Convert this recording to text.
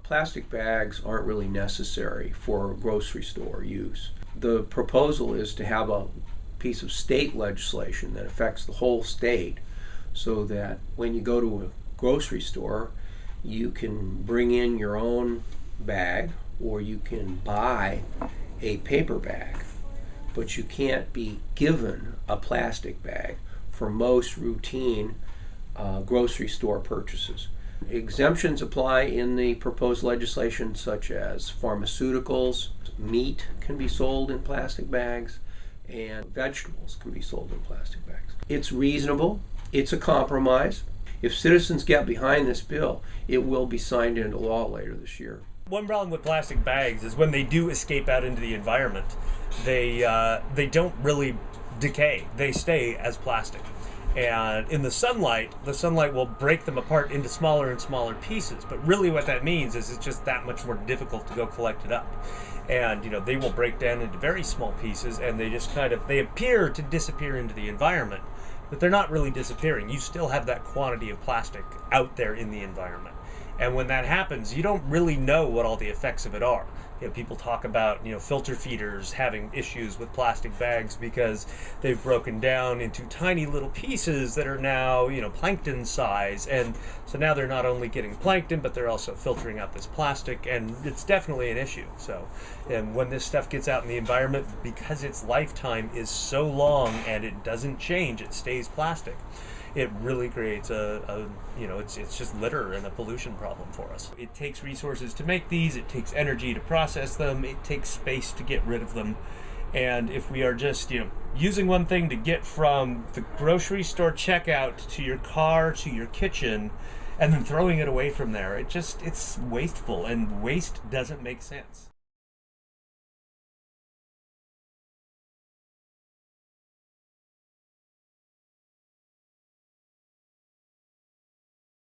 plastic bags aren't really necessary for grocery store use. The proposal is to have a piece of state legislation that affects the whole state so that when you go to a grocery store, you can bring in your own bag or you can buy a paper bag, but you can't be given a plastic bag for most routine grocery store purchases. Exemptions apply in the proposed legislation, such as pharmaceuticals, meat can be sold in plastic bags, and vegetables can be sold in plastic bags. It's reasonable, it's a compromise. If citizens get behind this bill, it will be signed into law later this year. One problem with plastic bags is when they do escape out into the environment, they don't really decay. They stay as plastic. And in the sunlight will break them apart into smaller and smaller pieces. But really what that means is it's just that much more difficult to go collect it up. And they will break down into very small pieces, and they appear to disappear into the environment, but they're not really disappearing. You still have that quantity of plastic out there in the environment. And when that happens, you don't really know what all the effects of it are. People talk about filter feeders having issues with plastic bags because they've broken down into tiny little pieces that are now plankton size, and so now they're not only getting plankton, but they're also filtering out this plastic, and it's definitely an issue. So, and when this stuff gets out in the environment, because its lifetime is so long and it doesn't change, it stays plastic. It really creates it's just litter and a pollution problem for us. It takes resources to make these, it takes energy to process them, it takes space to get rid of them. And if we are just, using one thing to get from the grocery store checkout to your car to your kitchen and then throwing it away from there, it's wasteful, and waste doesn't make sense.